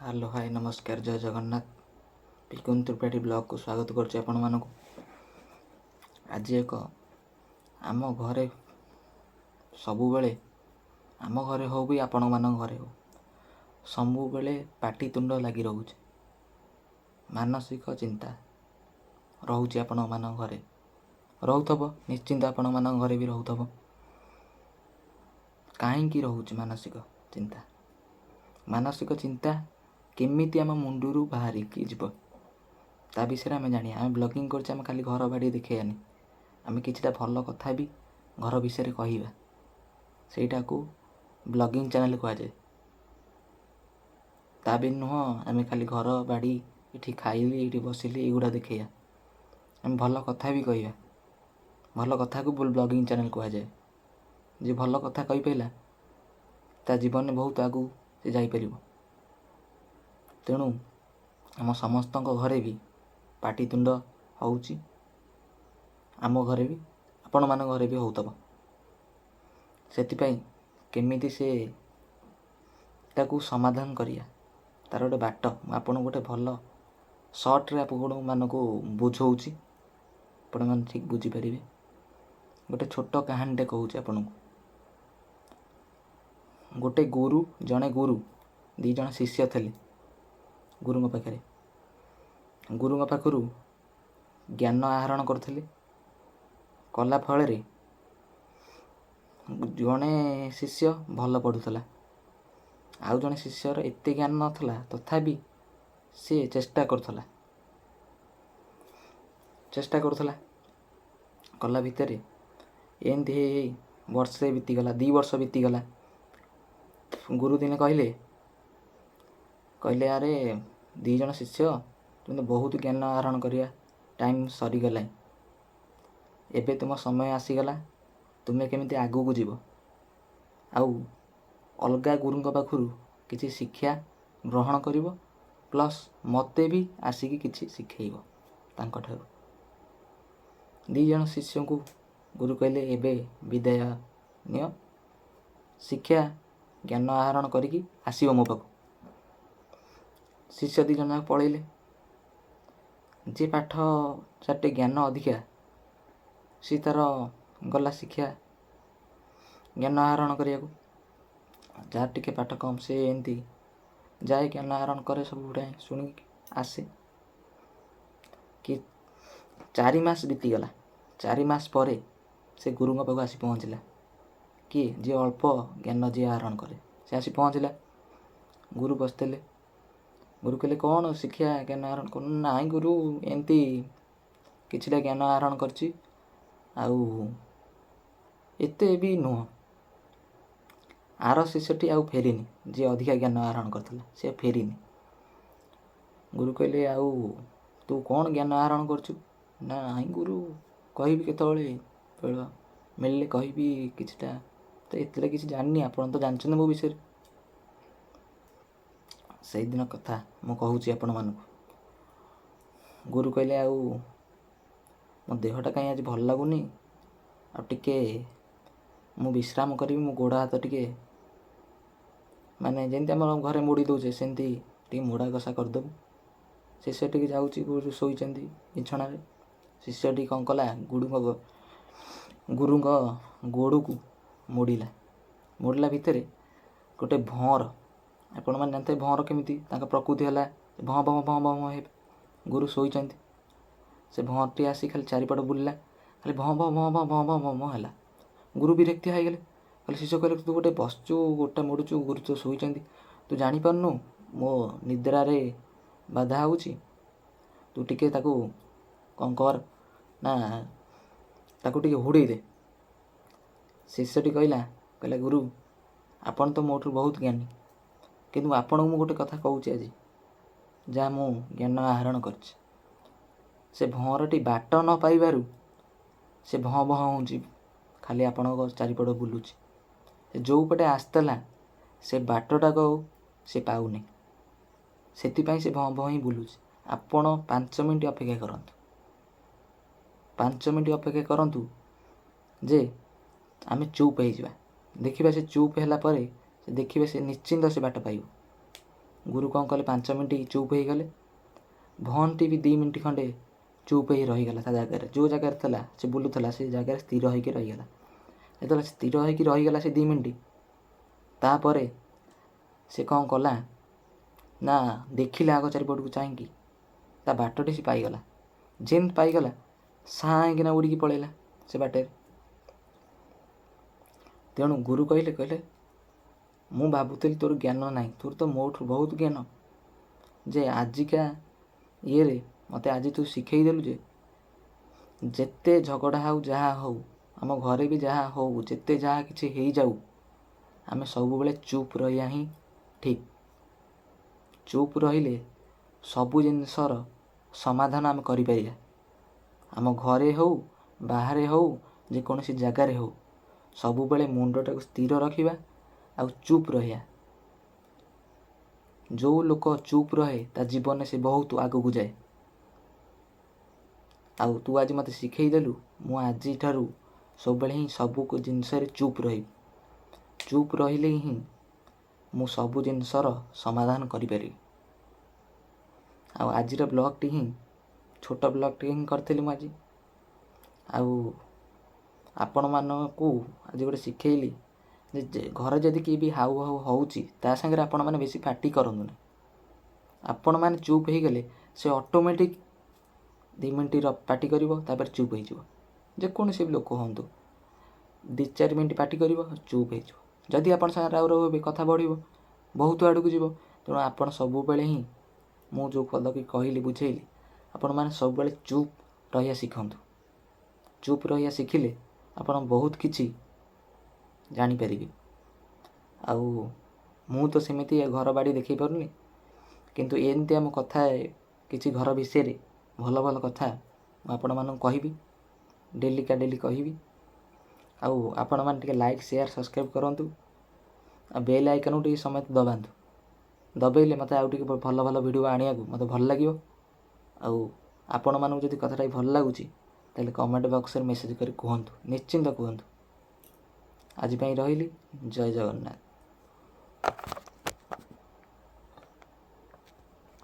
Hello hi नमस्कार जय Jagannath पिकुन Tripathi blog को स्वागत करछि आपण मानक। आज एक आम घरे सबु बेले आम घरे हो भी आपण मान घरे हो सबु बेले पाटितुंड लगी रोचे मानसिक चिंता रोचे आपण मान घरे रोथबो निश्चिंत आपण मान घरे भी रोथबो। काहेकि रोचे मानसिक चिंता केमिति आम मुंडरू बाहरी की जीव ता विषय आम जानी आम ब्लॉगिंग कर खाली घर बाड़ी देखेयानी आम किछिटा भल कथा भी घर विषय कहवा सेटा को ब्लॉगिंग चैनल कहुए ता भी नुह आम खाली घर बाड़ी ये खाइली ये बसिली युड़ा देखा आम भल कथा भी कहवा भल कथा को ब्लॉगिंग चैनल कहुए जे भल कथा कही पाइला ता जीवन में बहुत आगू से जापर। तेणु आम समस्त घरे भी पाटितुंड होउची आम घरे भी आपण मान घरे भी होतबो सेतिपई केमिति से ताकू समाधान करिया तार गोटे बाट आपन गोटे भल सर्ट रे आपण मानक बुझौची आपण मान ठीक बुझी परिबे। गोटे छोट कहानीटे कहूँ आपन गोटे गुरु जड़े गुरु दी जन शिष्य थे गुरु पाखे गुरु पाखु ज्ञान आहरण करते कला फल जड़े शिष्य भल पढ़ुला आउ जड़े शिष्यर एत ज्ञान नाला तथापि सी चेष्टा करुला कला भितर एमती वर्षे बीतीगला 2 वर्ष बीतीगला। गुरु दिने कहले अरे 2 जन शिष्य तुम बहुत ज्ञान आहरण करिया टाइम सरीगला एबे तुम समय आसीगला तुम्हें केमिति आगू को जीव आउ अलगा गुरुंक पाखुरु किछि शिक्षा ग्रहण करिवो प्लस मते भी आसिकी किछि शिखेइबो तांको ठारु। 2 जन शिष्य को गुरु कहले एबे विदाय नियो शिक्षा ज्ञान आहरण करिकी आसीबो मो पाखु। शिष्य 2 जन पळैले जे पाठ चाटे ज्ञान अधिका सी तार गला शिक्षा ज्ञान आहरण करिया जार टिके पाठ कम से एमती जाए ज्ञान आहरण करे सब गुड़ाए शुणी आसे कि 4 मास बीतीगला 4 मास पर से गुरुंक पाखु आसी पहुँचला किए जी अल्प ज्ञान जी आहरण करे से आसी पहुँचला। गुरु बसते गुरु कहले कौन शिक्षा ज्ञान आहरण कर ना गुरु एमती किछिटा ज्ञान आहरण करछि आउ एते भी नुह। आर शिष्यटी आउ फेरिनी जी अधिका ज्ञान आहरण करथिला से फेरिनी। गुरु कहले आउ तू कौन ज्ञान आहरण करछु ना गुरु कहबी केतबेले मिलले कहबी किछिटा तो एतले किछि जाननी आपण तो जानछन मो विषय से दिन कथा मु कहूची आपण मानकु। गुरु कहले आउ मो देहटा कहीं आज भल लगुनी आ टिके मु विश्राम करी मो गोड़ा हाथ टिके माने जेंती हम घरे मुड़ी दौचे सेंती टिके मुड़ा कषा करदेबु। शिष्य टिके जाऊँगी गुरु शोईचंदी बिछणारे शिष्यटी कौन कला गुरुंक गोड़ को मोड़ला भितर गोटे भँर आपण मैंने जानते भँर केमिति प्रकृति है भँ भँ भँ भँ हे गुरु शोईचंदी से भँटी आसी खाली चारिपट बुलला खाली भँ भँ भँ भँ भँ भँ भँ भँ है। गुरु विरक्ति होगले कहले शिष्य कहले तू गोटे बसचु गोटा मोड़ुचु गुरु तो शोईचंदी तू जापारनु मो निद्रारे बाधा होची तू टिके ताकू कौन कर ना ताकू टिके हुड़े दे। शिष्यटी कहला गुरु आपण तो मोठू बहुत ज्ञानी किंतु आपण को गोटे कथा कहूँ आज जहाँ मु ज्ञान आहरण कर से भँरटी बाट न पाइबारु से भँ भँ हो खाली आपण चारिपट बुलूची जो पटे आसला से बाटटा को से पाऊनी सेतिपाई से भँ भँ ही बुलूची। आपण 5 मिनिट अपेक्षा करंतु 5 मिनिट अपेक्षा करंतु जे आमे चुप हो देखिबा से चुप हैला परे से देखिबे से निश्चिंत से बाट पाइबो। ଗୁରୁ କ'ଣ କଲେ 5 ମିନିଟ୍ ଚୁପ୍ ହେଇଗଲେ। ଭଅଁଟି ବି 2 ମିନିଟ୍ ଖଣ୍ଡେ ଚୁପ୍ ହେଇ ରହିଗଲା ତା ଜାଗାରେ, ଯେଉଁ ଜାଗାରେ ଥିଲା ସେ ବୁଲୁଥିଲା ସେ ଜାଗାରେ ସ୍ଥିର ହେଇକି ରହିଗଲା। ଯେତେବେଳେ ସ୍ଥିର ହେଇକି ରହିଗଲା ସେ 2 ମିନିଟ୍, ତାପରେ ସେ କ'ଣ କଲା ନା ଦେଖିଲା ଆଗ ଚାରିପଟକୁ ଚାହିଁକି, ତା ବାଟଟି ସେ ପାଇଗଲା। ଯେମିତି ପାଇଗଲା ସାଇଁକିନା ଉଡ଼ିକି ପଳେଇଲା ସେ ବାଟରେ। ତେଣୁ ଗୁରୁ କହିଲେ ମୁଁ ଭାବୁଥିଲି ତୋର ଜ୍ଞାନ ନାହିଁ, ତୋର ତ ମୋଠୁ ବହୁତ ଜ୍ଞାନ, ଯେ ଆଜିକା ଇଏରେ ମୋତେ ଆଜି ତୁ ଶିଖେଇ ଦେଲୁ ଯେ ଯେତେ ଝଗଡ଼ା ହେଉ ଯାହା ହେଉ, ଆମ ଘରେ ବି ଯାହା ହେଉ, ଯେତେ ଯାହା କିଛି ହେଇଯାଉ, ଆମେ ସବୁବେଳେ ଚୁପ୍ ରହିବା ହିଁ ଠିକ୍। ଚୁପ୍ ରହିଲେ ସବୁ ଜିନିଷର ସମାଧାନ ଆମେ କରିପାରିବା। ଆମ ଘରେ ହେଉ, ବାହାରେ ହେଉ, ଯେକୌଣସି ଜାଗାରେ ହେଉ, ସବୁବେଳେ ମୁଣ୍ଡଟାକୁ ସ୍ଥିର ରଖିବା ଆଉ ଚୁପ୍ ରହିବା। ଯେଉଁ ଲୋକ ଚୁପ୍ ରହେ ତା ଜୀବନରେ ସେ ବହୁତ ଆଗକୁ ଯାଏ। ଆଉ ତୁ ଆଜି ମୋତେ ଶିଖେଇ ଦେଲୁ, ମୁଁ ଆଜିଠାରୁ ସବୁବେଳେ ହିଁ ସବୁ ଜିନିଷରେ ଚୁପ୍ ରହିବି। ଚୁପ୍ ରହିଲେ ହିଁ ମୁଁ ସବୁ ଜିନିଷର ସମାଧାନ କରିପାରିବି। ଆଉ ଆଜିର ବ୍ଲଗ୍ଟି ହିଁ ଛୋଟ ବ୍ଲଗ୍ଟି ହିଁ କରିଥିଲି ମୁଁ ଆଜି। ଆଉ ଆପଣମାନଙ୍କୁ ଆଜି ଗୋଟେ ଶିଖେଇଲି ଯେ ଘରେ ଯଦି କିଏ ବି ହାଉ ହାଉ ହେଉଛି ତା ସାଙ୍ଗରେ ଆପଣମାନେ ବେଶୀ ପାଟି କରନ୍ତୁନି। ଆପଣମାନେ ଚୁପ୍ ହେଇଗଲେ ସେ ଅଟୋମେଟିକ୍ 2 ମିନିଟ୍ ପାଟି କରିବ, ତାପରେ ଚୁପ୍ ହେଇଯିବ। ଯେକୌଣସି ବି ଲୋକ ହୁଅନ୍ତୁ 2-4 ମିନିଟ୍ ପାଟି କରିବ, ଚୁପ୍ ହେଇଯିବ। ଯଦି ଆପଣ ସାଙ୍ଗରେ ରାଉ ରାଉ ହେବେ କଥା ବଢ଼ିବ, ବହୁତ ଆଡ଼କୁ ଯିବ। ତେଣୁ ଆପଣ ସବୁବେଳେ ହିଁ ମୁଁ ଯେଉଁ ପଦକି କହିଲି ବୁଝେଇଲି, ଆପଣମାନେ ସବୁବେଳେ ଚୁପ୍ ରହିବା ଶିଖନ୍ତୁ। ଚୁପ୍ ରହିବା ଶିଖିଲେ ଆପଣ ବହୁତ କିଛି ଜାଣିପାରିବେ। ଆଉ ମୁଁ ତ ସେମିତି ଘର ବାଡ଼ି ଦେଖାଇ ପାରୁନି, କିନ୍ତୁ ଏମିତି ଆମ କଥା କିଛି ଘର ବିଷୟରେ ଭଲ ଭଲ କଥା ମୁଁ ଆପଣମାନଙ୍କୁ କହିବି, ଡେଲିକା ଡେଲି କହିବି। ଆଉ ଆପଣମାନେ ଟିକେ ଲାଇକ୍, ସେୟାର, ସବସ୍କ୍ରାଇବ୍ କରନ୍ତୁ। ଆଉ ବେଲ୍ ଆଇକନ୍କୁ ଟିକେ ସମସ୍ତେ ଦବାନ୍ତୁ। ଦବେଇଲେ ମୋତେ ଆଉ ଟିକେ ଭଲ ଭଲ ଭିଡ଼ିଓ ଆଣିବାକୁ ମୋତେ ଭଲ ଲାଗିବ। ଆଉ ଆପଣମାନଙ୍କୁ ଯଦି କଥାଟା ଭଲ ଲାଗୁଛି ତାହେଲେ କମେଣ୍ଟ ବକ୍ସରେ ମେସେଜ୍ କରି କୁହନ୍ତୁ, ନିଶ୍ଚିନ୍ତ କୁହନ୍ତୁ। ଆଜି ପାଇଁ ରହିଲି, ଜୟ ଜଗନ୍ନାଥ।